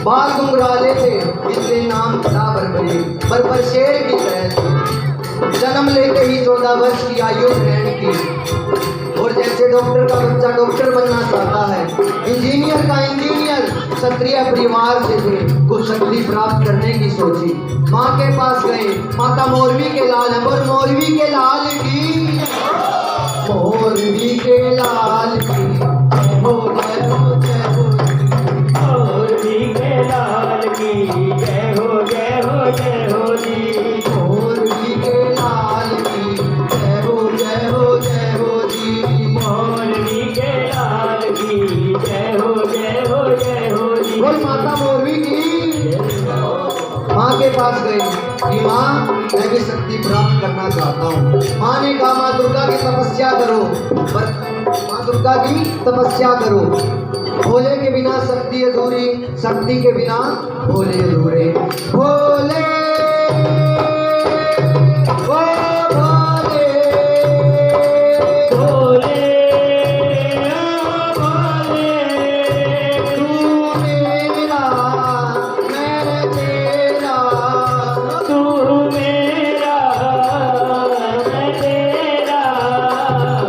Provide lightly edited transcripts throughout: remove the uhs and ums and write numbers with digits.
बाल घुंघराले थे इसलिए नाम था बर्बरीक। पर शेर की तरह थे। जन्म लेते ही 14 वर्ष की आयु ग्रहण की। और जैसे डॉक्टर का बच्चा डॉक्टर बनना चाहता है, इंजीनियर का इंजीनियर, क्षत्रिय परिवार से थे, कुछ शक्ति प्राप्त करने की सोची। माँ के पास गए। माता मोरवी के लाल है, और मोरवी के लाल की, मोरवी के लाल की जय हो जय हो जय हो, मोरवी के लाल की जय हो जय हो जय हो जी। मोरवी के लाल की जय हो जय हो जय हो जी। मोरवी के लाल की जय हो जय हो जय हो जी। बोल माता मोरवी की। माँ के पास गई कि माँ मैं भी शक्ति प्राप्त करना चाहता हूँ। माँ ने कहा माँ दुर्गा की तपस्या करो, माँ दुर्गा की तपस्या करो। भोले के बिना शक्ति अधूरी, शक्ति के बिना भोले अधूरे। भोले ओ भोले, भोले भोले, तू मेरा मैं तेरा, तू मेरा मैं तेरा,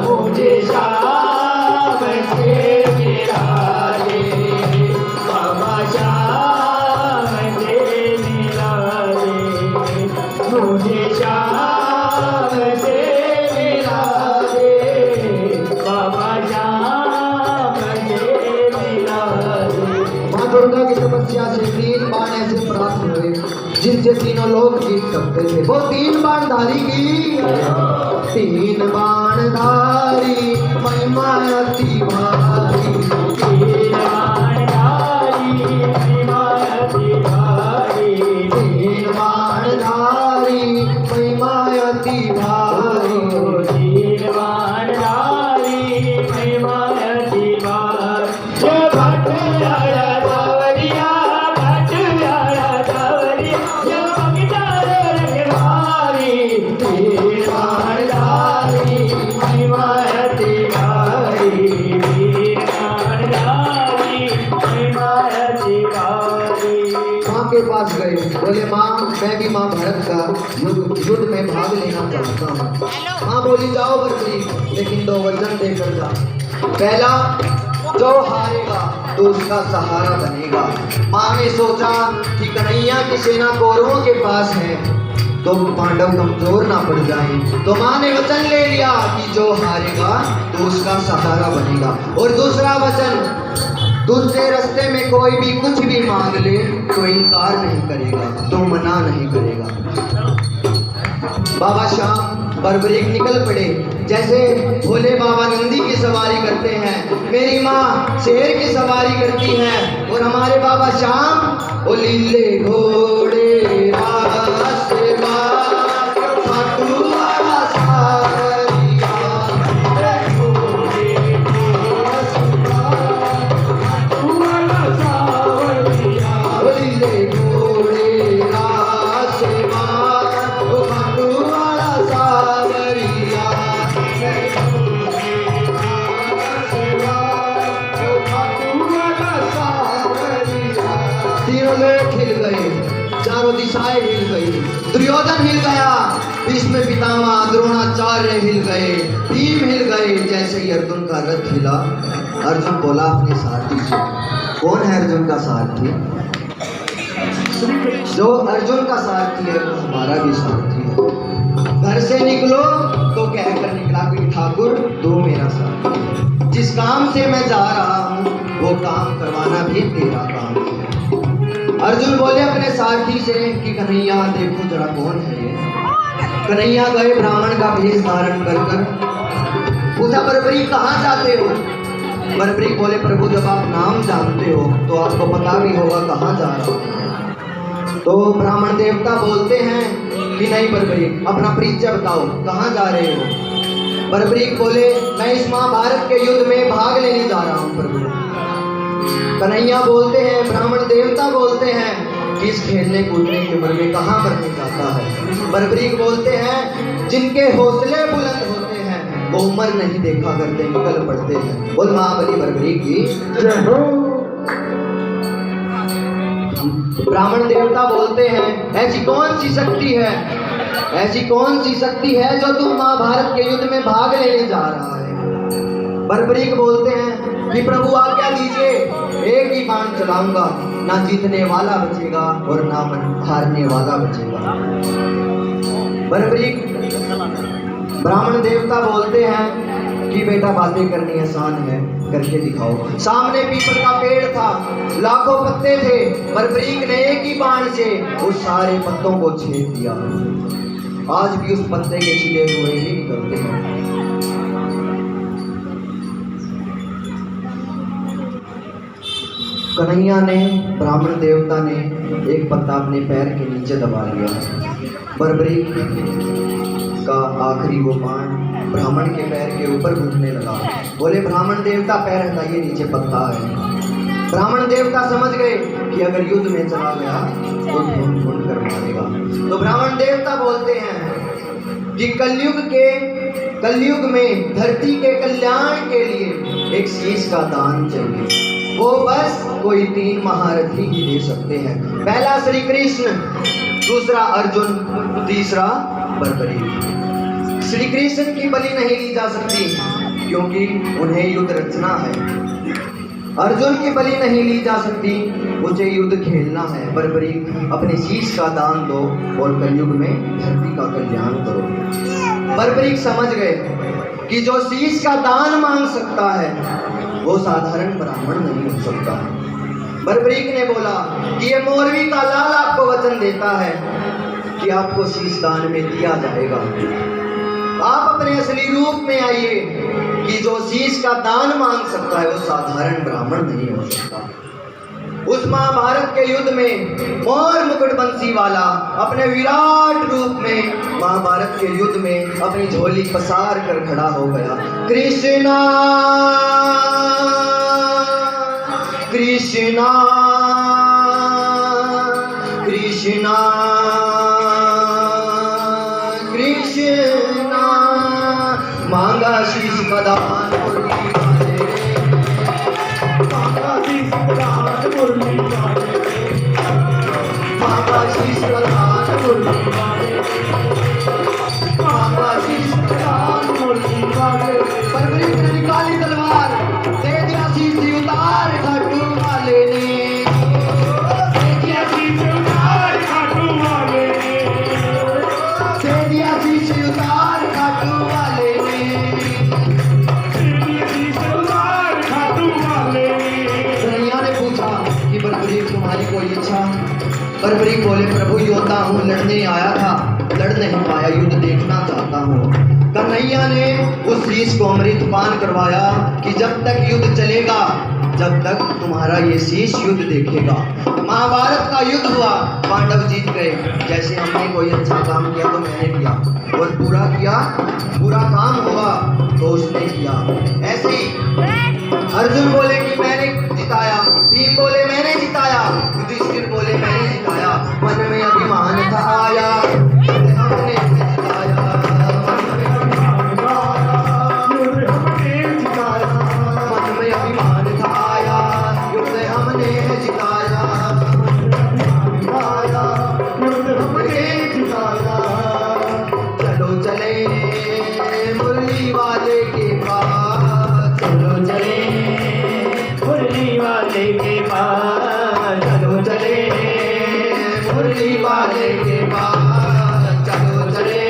मुझे शाम से मिला दे बाबा, शाम से मिला दे मुझे, शाम से मिला दे बाबा, शाम से मिला दे। माँ दुर्गा की तपस्या से 3 बाण ऐसे प्राप्त हुए जिनसे तीनों लोग जीत सकते थे। वो 3 बाण धारी की, 3 बाण धारी महिमा अति भारी, तीन बाण धारी महिमा अति भारी, 3 बाण धारी महिमा अति भारी। तीन बाण धारी महिमा अति भारी। जय भटयारा सावरिया, भटयारा सावरिया, जय भगतारे रखवारी। तीन बाण धारी महिमा अति भारी, तीन बाण धारी महिमा अति भारी। माँ के पास गए, बोले माँ मैं भी माँ भारत का युद्ध में भाग लेना चाहता हूँ। माँ बोली जाओ बर्बरी, लेकिन 2 वचन देकर जा। पहला, जो हारेगा तो उसका सहारा बनेगा। माँ ने सोचा कि कन्हैया की सेना कौरवों के पास है तो पांडव कमजोर ना पड़ जाए, तो माँ ने वचन ले लिया कि जो हारेगा तो उसका सहारा बनेगा। और दूसरा वचन, तुझसे रास्ते में कोई भी कुछ भी मांग ले तो इनकार नहीं करेगा, तो मना नहीं करेगा। बाबा श्याम बर्बरीक निकल पड़े। जैसे भोले बाबा नंदी की सवारी करते हैं, मेरी माँ शेर की सवारी करती है, और हमारे बाबा श्याम वो लीले घोड़े रास्ते खाटू वाला सावरिया, वो लीले घोड़े रास्ते खाटू वाला सावरिया, तीनों लोग हिल गए, चारों दिशाएं हिल गई। दुर्योधन हिल गया, भीष्म पितामह द्रोणाचार्य हिल गए, भीम हिल गए। जैसे ही अर्जुन का रथ हिला, अर्जुन बोला अपने सारथी से, कौन है अर्जुन का सारथी? जो अर्जुन का सारथी है वो हमारा भी सारथी है। घर से निकलो तो कहकर निकला कि ठाकुर दो मेरा सारथी है। जिस काम से मैं जा रहा हूँ वो काम करवाना भी तेरा काम है। अर्जुन बोले अपने सारथी से कि कन्हैया देखो जरा कौन है ये। कन्हैया गए ब्राह्मण का भेष धारण कर कर, पूछा बर्बरी कहाँ जाते हो? बर्बरी बोले प्रभु जब आप नाम जानते हो तो आपको पता भी होगा कहाँ जा रहा हूँ। तो ब्राह्मण देवता बोलते हैं कि नहीं बर्बरी अपना परिचय बताओ, कहाँ जा रहे हो? बर्बरी बोले मैं इस महाभारत के युद्ध में भाग लेने जा रहा हूँ प्रभु। कन्हैया बोलते हैं, ब्राह्मण देवता बोलते हैं कि इस खेलने कूदने की उम्र में कहाँ मरने जाता है? बर्बरी बोलते हैं जिनके हौसले बुलंद होते हैं वो उम्र नहीं देखा करते, निकल पड़ते हैं। बोल महाबली बर्बरी की जय हो। ब्राह्मण देवता बोलते हैं, ऐसी कौन सी शक्ति है, ऐसी कौन सी शक्ति है जो तुम महाभारत के युद्ध में भाग लेने जा रहा है। बर्बरीक बोलते हैं कि प्रभु आज्ञा दीजिए, एक ही बाण चलाऊंगा, ना जीतने वाला बचेगा और ना हारने वाला बचेगा। बर्बरीक ब्राह्मण देवता बोलते हैं कि बेटा बातें करनी आसान है, करके दिखाओ। सामने पीपल का पेड़ था, लाखों पत्ते थे। बर्बरीक ने एक ही बाण से उस सारे पत्तों को छेद दिया। आज भी उस पत्ते के छिले हुए ही निकलते हैं। कन्हैया ने, ब्राह्मण देवता ने एक पत्ता अपने पैर के नीचे दबा लिया। बर्बरीक का आखिरी वो बाण ब्राह्मण के पैर के ऊपर घुसने लगा। बोले ब्राह्मण देवता पैर हटाइए, नीचे पत्ता है। ब्राह्मण देवता समझ गए कि अगर युद्ध में चला गया तो ढूंढ ढूंढ कर मारेगा। तो ब्राह्मण देवता बोलते हैं कि कलयुग में धरती के कल्याण के लिए एक शीश का दान चाहिए। वो बस कोई 3 महारथी ही दे सकते हैं। पहला श्री कृष्ण, दूसरा अर्जुन, तीसरा बर्बरीक। श्री कृष्ण की बलि नहीं ली जा सकती क्योंकि उन्हें युद्ध रचना है। अर्जुन की बलि नहीं ली जा सकती, मुझे युद्ध खेलना है। बर्बरीक अपने शीश का दान दो और कलयुग में धरती का कल्याण करो। बर्बरीक समझ गए कि जो शीश का दान मांग सकता है वो साधारण ब्राह्मण नहीं हो सकता। बर्बरीक ने बोला कि ये मोरवी का लाल आपको वचन देता है कि आपको शीश दान में दिया जाएगा। आप अपने असली रूप में आइए कि जो शीश का दान मांग सकता है वो साधारण ब्राह्मण नहीं हो सकता। उस महाभारत के युद्ध में मोर मुकुट बंसी वाला अपने विराट रूप में महाभारत के युद्ध में अपनी झोली पसार कर खड़ा हो गया। कृष्णा कृष्णा कृष्णा कृष्णा, मांगा शीश का दान मांगा शीश का दान मुरली वाले, मांगा शीश का दान मुरली वाले, मांगा शीश का दान मुरली वाले। बर्बरीक ने निकाली तलवार, दे दिया शीश उतार खाटू वाले ने, दे दिया शीश उतार खाटू वाले ने, दे दिया शीश उतार खाटू वाले ने, दे दिया शीश उतार खाटू वाले ने। कन्हैया ने पूछा कि बर्बरीक तुम्हारी कोई इच्छा? बर्बरीक बोले प्रभु योद्धा हूँ, लड़ने आया था, लड़ नहीं पाया, युद्ध देखना चाहता हूँ। कन्हैया ने उस शीश को अमृतपान करवाया कि जब तक युद्ध चलेगा, जब तक तुम्हारा ये शीश युद्ध देखेगा। महाभारत का युद्ध हुआ, पांडव जीत गए। जैसे हमने कोई अच्छा काम किया तो मैंने किया, और पूरा किया, पूरा काम हुआ तो उसने किया। ऐसे ही अर्जुन बोले कि मैंने जिताया, भीम बोले मैंने जिताया, युधिष्ठिर बोले मैंने जिताया। मन में अभिमान था आया, हमने जिताया, मन में अभिमान था आया, हमने जिताया, मन में अभिमान था आया, युद्ध हमने जिताया, युद्ध हमने जिताया। चलो चले मुरली वाले के पास, चलो चले मुरली वाले के पास, चलो चले मुरली वाले के पास, चलो चले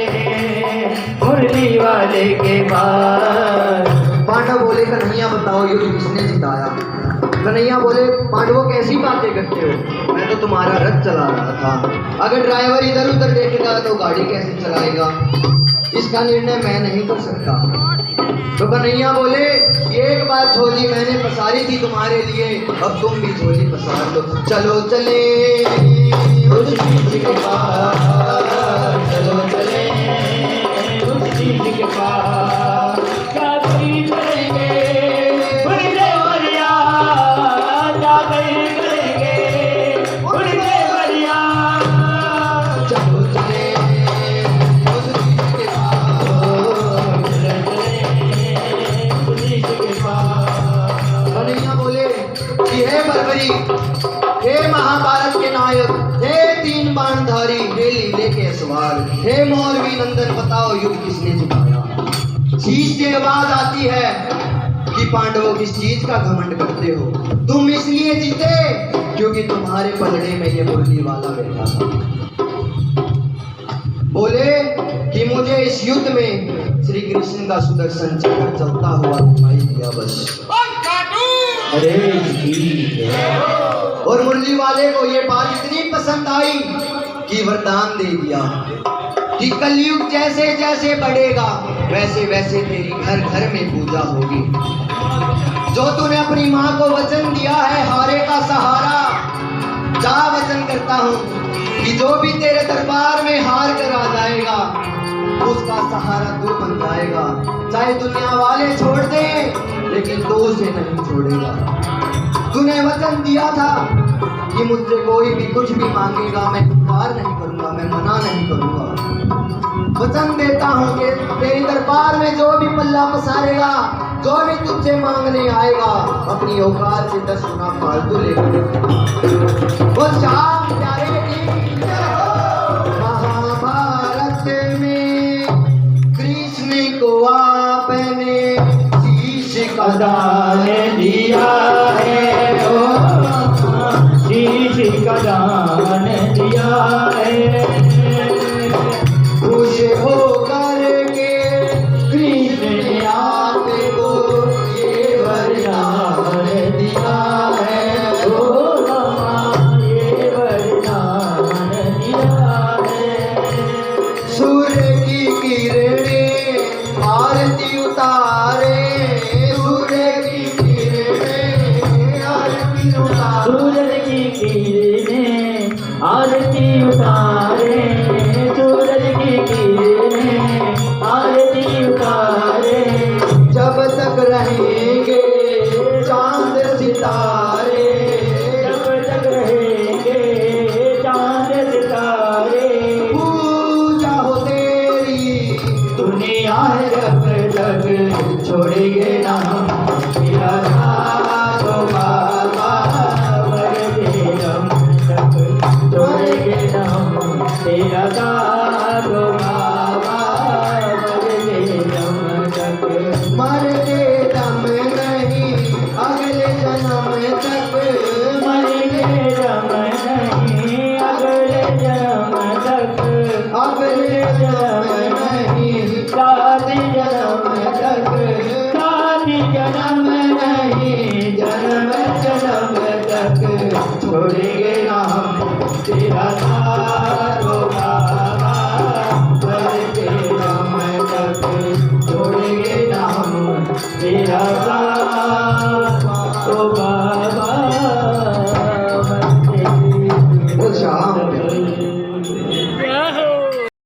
मुरली वाले के पास। पांडव बोले कन्हैया बताओ युद्ध किसने जिताया? कन्हैया बोले पांडवों कैसी बातें करते हो, मैं तो तुम्हारा रथ चला रहा था। अगर ड्राइवर इधर उधर देखेगा तो गाड़ी कैसे चलाएगा, इसका निर्णय मैं नहीं कर सकता। तो कन्हैया बोले एक बार झोली मैंने पसारी थी तुम्हारे लिए, अब तुम भी झोली पसार दो। चलो चले उस शीश के पास, चलो चले उस शीश के पास, क्या करेंगे उनके बढ़िया, क्या करेंगे उनके बढ़िया। चलो चले उस शीश के पास, कन्हैया बोले कि हे बर्बरीक, हे हे महाभारत के नायक, हे तीन बाणधारी, हे लीले के सवार, हे मौरवी नंदन, बताओ युद्ध किसने जिताया? शीश से आवाज आती है कि पांडवों किस चीज का घमंड करते हो? तुम इसलिए जीते क्योंकि तुम्हारे पलड़े में ये मुरली वाला बैठा था। बोले कि मुझे इस युद्ध में श्री कृष्ण का सुदर्शन चक्र चलता हुआ दिखाई दिया बस। अरे जी। और मुरली वाले को ये बात इतनी पसंद आई कि वरदान दे दिया कि कलयुग जैसे जैसे बढ़ेगा वैसे वैसे तेरी घर घर में पूजा होगी। जो तूने अपनी माँ को वचन दिया है हारे का सहारा, जा वचन करता हूँ कि जो भी तेरे दरबार में हार कर आ जाएगा उसका सहारा तू बन जाएगा। चाहे दुनिया वाले छोड़ दे लेकिन तू उसे नहीं छोड़ेगा। तूने वचन दिया था कि मुझसे कोई भी कुछ भी मांगेगा मैं इनकार नहीं करूंगा, मैं मना नहीं करूंगा। वचन देता हूँ कि तेरे दरबार में जो भी पल्ला पसारेगा, जो भी तुझसे मांगने आएगा, अपनी औकात से 10 गुना फालतू लेकर वो शाम प्यारे की महाभारत में कृष्ण को आपने शीश का दान दिया है, शीश का दान दिया है। खुश होकर के कृष्ण ने आपको ये वरदान दिया है। ओ रामा ये वरदान दिया है। सूर्य की किरणें आरती उतारे, सूर्य की किरणें आरती उतारे, सूरज की किरणें आरती उतारे, सूरज की किरणें आरती उतारे। जब तक रहेंगे चांद सितारे, जब तक रहेंगे चांद सितारे, पूजा हो तेरी दुनिया जब तक छोड़ेंगे ना तेरा साथ बाबा, मरते दम तक छोड़ेंगे ना तेरा साथ बाबा, मरते दम तक। मरते दम नहीं अगले जन्म तक, मरते दम नहीं अगले जन्म तक, अगले जन्म नहीं सात जन्म तक, सात जन्म नहीं जन्म जन्म तक छोड़ेंगे ना हम तेरा साथ बाबा, मरते दम तक छोड़ेंगे ना हम तेरा